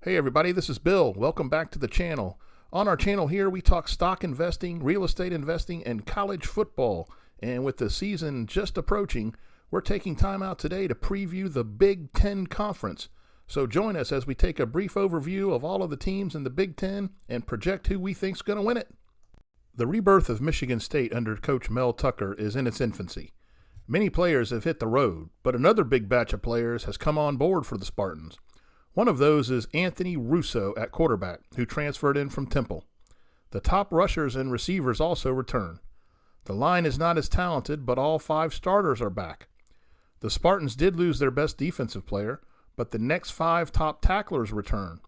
Hey everybody, this is Bill. Welcome back to the channel. On our channel here, we talk stock investing, real estate investing, and college football. And with the season just approaching, we're taking time out today to preview the Big Ten Conference. So join us as we take a brief overview of all of the teams in the Big Ten and project who we think's going to win it. The rebirth of Michigan State under Coach Mel Tucker is in its infancy. Many players have hit the road, but another big batch of players has come on board for the Spartans. One of those is Anthony Russo at quarterback, who transferred in from Temple. The top rushers and receivers also return. The line is not as talented, but all 5 starters are back. The Spartans did lose their best defensive player, but the next 5 top tacklers return.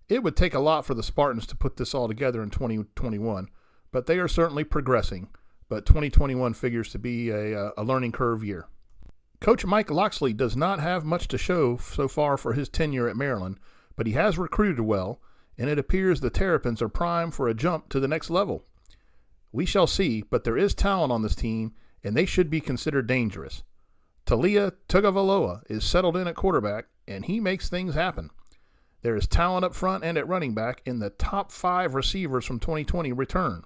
It would take a lot for the Spartans to put this all together in 2021, but they are certainly progressing. But 2021 figures to be a learning curve year. Coach Mike Locksley does not have much to show so far for his tenure at Maryland, but he has recruited well, and it appears the Terrapins are primed for a jump to the next level. We shall see, but there is talent on this team, and they should be considered dangerous. Talia Tugavaloa is settled in at quarterback, and he makes things happen. There is talent up front and at running back, and the top 5 receivers from 2020 return.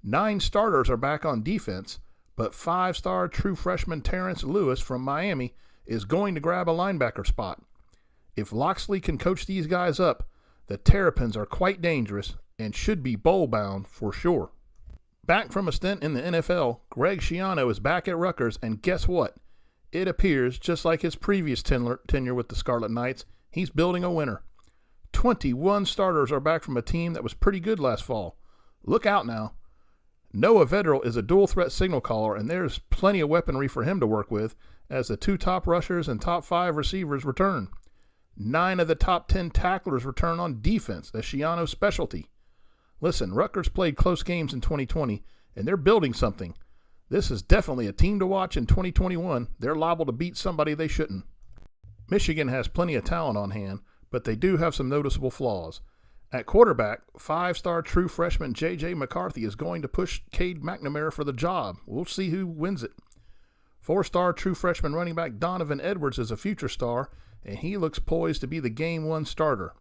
9 starters are back on defense, but 5-star true freshman Terrence Lewis from Miami is going to grab a linebacker spot. If Locksley can coach these guys up, the Terrapins are quite dangerous and should be bowl-bound for sure. Back from a stint in the NFL, Greg Schiano is back at Rutgers, and guess what? It appears, just like his previous tenure with the Scarlet Knights, he's building a winner. 21 starters are back from a team that was pretty good last fall. Look out now. Noah Vedral is a dual-threat signal caller, and there's plenty of weaponry for him to work with as the 2 top rushers and top 5 receivers return. 9 of the top 10 tacklers return on defense, a Schiano's specialty. Listen, Rutgers played close games in 2020, and they're building something. This is definitely a team to watch in 2021. They're liable to beat somebody they shouldn't. Michigan has plenty of talent on hand, but they do have some noticeable flaws. At quarterback, 5-star true freshman J.J. McCarthy is going to push Cade McNamara for the job. We'll see who wins it. 4-star true freshman running back Donovan Edwards is a future star, and he looks poised to be the Game 1 starter.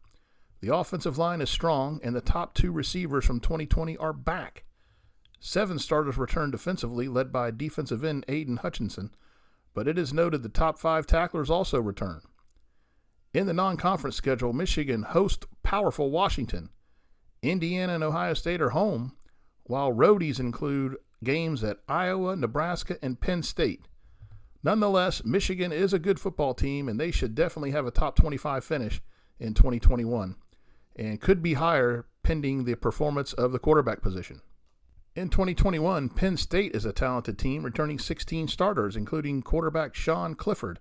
The offensive line is strong, and the top 2 receivers from 2020 are back. 7 starters return defensively, led by defensive end Aiden Hutchinson, but it is noted the top 5 tacklers also return. In the non-conference schedule, Michigan hosts powerful Washington. Indiana and Ohio State are home, while roadies include games at Iowa, Nebraska, and Penn State. Nonetheless, Michigan is a good football team, and they should definitely have a top 25 finish in 2021, and could be higher pending the performance of the quarterback position. In 2021, Penn State is a talented team, returning 16 starters, including quarterback Sean Clifford,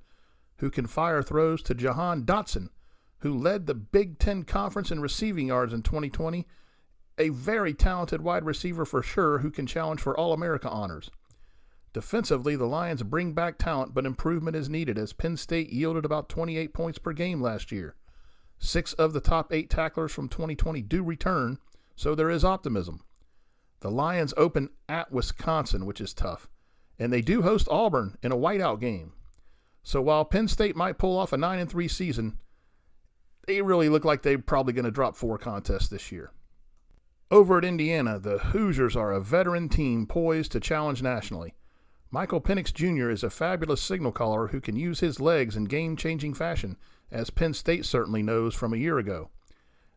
who can fire throws to Jahan Dotson, who led the Big Ten Conference in receiving yards in 2020, a very talented wide receiver for sure who can challenge for All-America honors. Defensively, the Lions bring back talent, but improvement is needed as Penn State yielded about 28 points per game last year. 6 of the top 8 tacklers from 2020 do return, so there is optimism. The Lions open at Wisconsin, which is tough, and they do host Auburn in a whiteout game. So while Penn State might pull off a 9-3 season, they really look like they're probably going to drop 4 contests this year. Over at Indiana, the Hoosiers are a veteran team poised to challenge nationally. Michael Penix Jr. is a fabulous signal caller who can use his legs in game-changing fashion, as Penn State certainly knows from a year ago.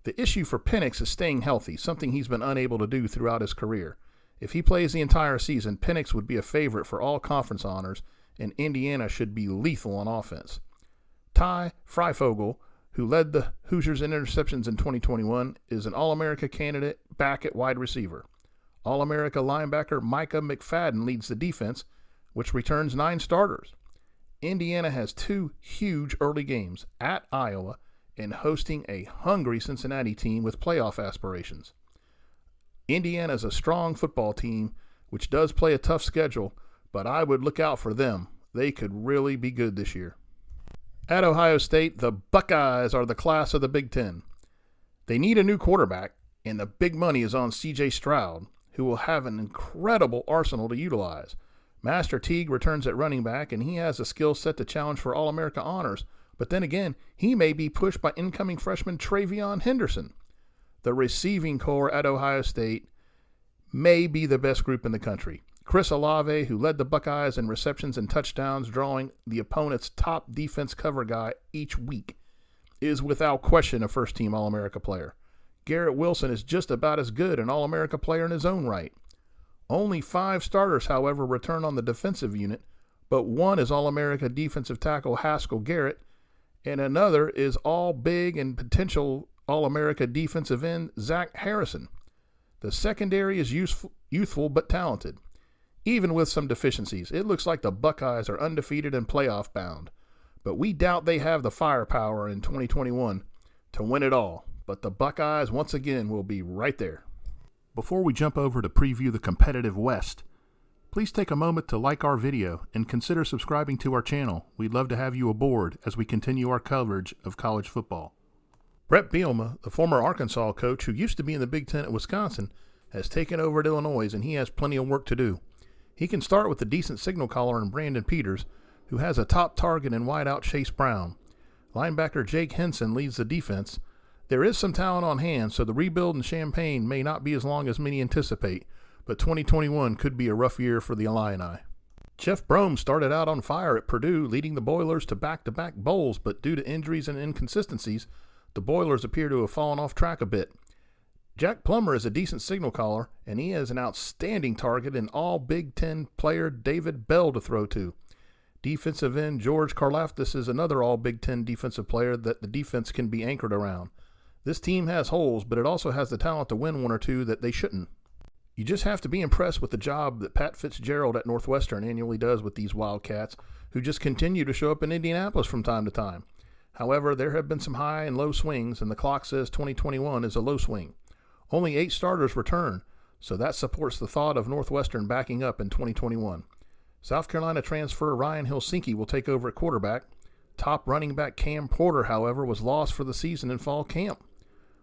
The issue for Penix is staying healthy, something he's been unable to do throughout his career. If he plays the entire season, Penix would be a favorite for all conference honors, and Indiana should be lethal on offense. Ty Freifogel, who led the Hoosiers in interceptions in 2021, is an All-America candidate back at wide receiver. All-America linebacker Micah McFadden leads the defense, which returns 9 starters. Indiana has 2 huge early games at Iowa and hosting a hungry Cincinnati team with playoff aspirations. Indiana is a strong football team, which does play a tough schedule, but I would look out for them. They could really be good this year. At Ohio State, the Buckeyes are the class of the Big Ten. They need a new quarterback, and the big money is on C.J. Stroud, who will have an incredible arsenal to utilize. Master Teague returns at running back, and he has a skill set to challenge for All-America honors, But then again, he may be pushed by incoming freshman Travion Henderson. The receiving corps at Ohio State may be the best group in the country. Chris Olave, who led the Buckeyes in receptions and touchdowns, drawing the opponent's top defense cover guy each week, is without question a first-team All-America player. Garrett Wilson is just about as good an All-America player in his own right. Only 5 starters, however, return on the defensive unit, but one is All-America defensive tackle Haskell Garrett, and another is all-big and potential All-America defensive end Zach Harrison. The secondary is youthful but talented. Even with some deficiencies, it looks like the Buckeyes are undefeated and playoff bound. But we doubt they have the firepower in 2021 to win it all. But the Buckeyes, once again, will be right there. Before we jump over to preview the competitive West, please take a moment to like our video and consider subscribing to our channel. We'd love to have you aboard as we continue our coverage of college football. Brett Bielema, the former Arkansas coach who used to be in the Big Ten at Wisconsin, has taken over at Illinois, and he has plenty of work to do. He can start with a decent signal caller in Brandon Peters, who has a top target in wideout Chase Brown. Linebacker Jake Henson leads the defense. There is some talent on hand, so the rebuild in Champaign may not be as long as many anticipate, but 2021 could be a rough year for the Illini. Jeff Brom started out on fire at Purdue, leading the Boilers to back-to-back bowls, but due to injuries and inconsistencies, the Boilers appear to have fallen off track a bit. Jack Plummer is a decent signal caller, and he has an outstanding target in all Big Ten player David Bell to throw to. Defensive end George Karlaftis is another all Big Ten defensive player that the defense can be anchored around. This team has holes, but it also has the talent to win one or two that they shouldn't. You just have to be impressed with the job that Pat Fitzgerald at Northwestern annually does with these Wildcats, who just continue to show up in Indianapolis from time to time. However, there have been some high and low swings, and the clock says 2021 is a low swing. Only 8 starters return, so that supports the thought of Northwestern backing up in 2021. South Carolina transfer Ryan Helsinki will take over at quarterback. Top running back Cam Porter, however, was lost for the season in fall camp.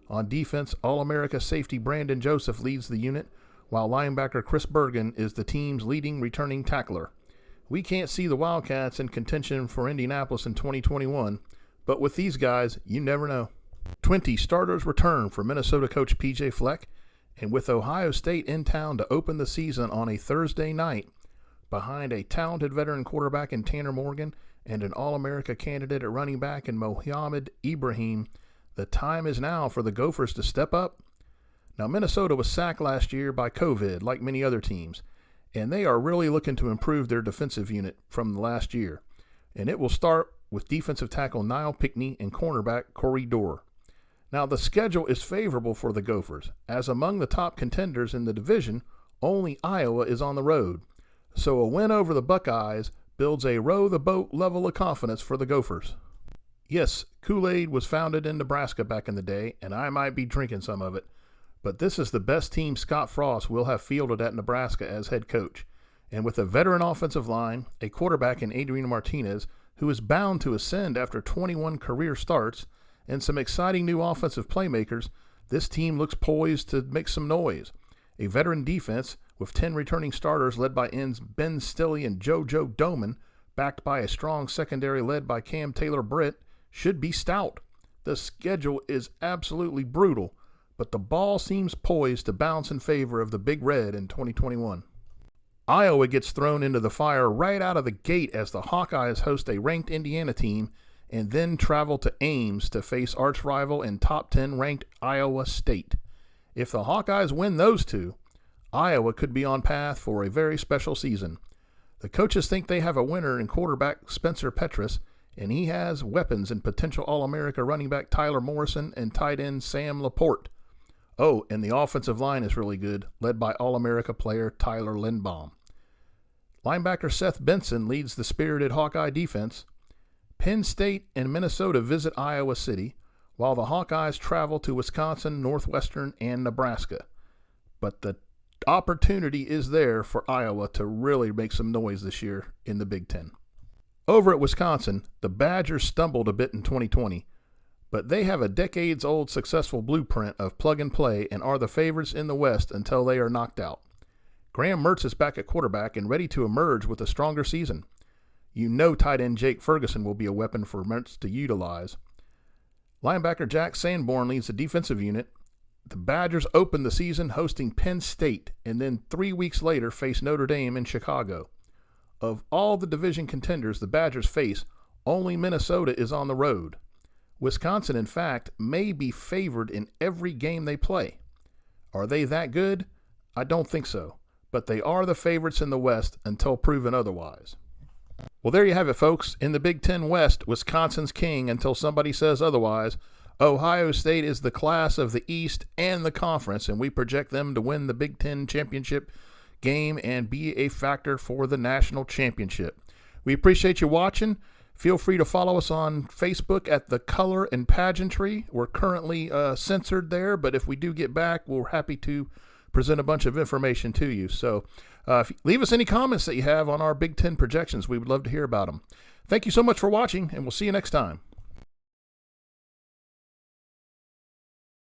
On defense, All-America safety Brandon Joseph leads the unit, while linebacker Chris Bergen is the team's leading returning tackler. We can't see the Wildcats in contention for Indianapolis in 2021, but with these guys, you never know. 20 starters return for Minnesota coach P.J. Fleck, and with Ohio State in town to open the season on a Thursday night, behind a talented veteran quarterback in Tanner Morgan and an All-America candidate at running back in Mohamed Ibrahim, the time is now for the Gophers to step up. Now, Minnesota was sacked last year by COVID, like many other teams, and they are really looking to improve their defensive unit from the last year. And it will start with defensive tackle Niall Pickney and cornerback Corey Dorr. Now, the schedule is favorable for the Gophers, as among the top contenders in the division, only Iowa is on the road. So a win over the Buckeyes builds a row-the-boat level of confidence for the Gophers. Yes, Kool-Aid was founded in Nebraska back in the day, and I might be drinking some of it, but this is the best team Scott Frost will have fielded at Nebraska as head coach. And with a veteran offensive line, a quarterback in Adrian Martinez, who is bound to ascend after 21 career starts, and some exciting new offensive playmakers, this team looks poised to make some noise. A veteran defense with 10 returning starters led by ends Ben Stilley and JoJo Doman, backed by a strong secondary led by Cam Taylor-Britt, should be stout. The schedule is absolutely brutal, but the ball seems poised to bounce in favor of the Big Red in 2021. Iowa gets thrown into the fire right out of the gate as the Hawkeyes host a ranked Indiana team and then travel to Ames to face arch-rival and top 10 ranked Iowa State. If the Hawkeyes win those two, Iowa could be on path for a very special season. The coaches think they have a winner in quarterback Spencer Petras, and he has weapons in potential All-America running back Tyler Morrison and tight end Sam Laporte. Oh, and the offensive line is really good, led by All-America player Tyler Lindbaum. Linebacker Seth Benson leads the spirited Hawkeye defense. Penn State and Minnesota visit Iowa City, while the Hawkeyes travel to Wisconsin, Northwestern, and Nebraska. But the opportunity is there for Iowa to really make some noise this year in the Big Ten. Over at Wisconsin, the Badgers stumbled a bit in 2020, but they have a decades-old successful blueprint of plug and play and are the favorites in the West until they are knocked out. Graham Mertz is back at quarterback and ready to emerge with a stronger season. You know tight end Jake Ferguson will be a weapon for Mertz to utilize. Linebacker Jack Sanborn leads the defensive unit. The Badgers opened the season hosting Penn State and then 3 weeks later face Notre Dame in Chicago. Of all the division contenders the Badgers face, only Minnesota is on the road. Wisconsin, in fact, may be favored in every game they play. Are they that good? I don't think so, but they are the favorites in the West until proven otherwise. Well, there you have it, folks. In the Big Ten West, Wisconsin's king until somebody says otherwise. Ohio State is the class of the East and the conference, and we project them to win the Big Ten championship game and be a factor for the national championship. We appreciate you watching. Feel free to follow us on Facebook at The Color and Pageantry. We're currently censored there, but if we do get back, we're happy to present a bunch of information to you. So leave us any comments that you have on our Big Ten projections. We would love to hear about them. Thank you so much for watching, and we'll see you next time.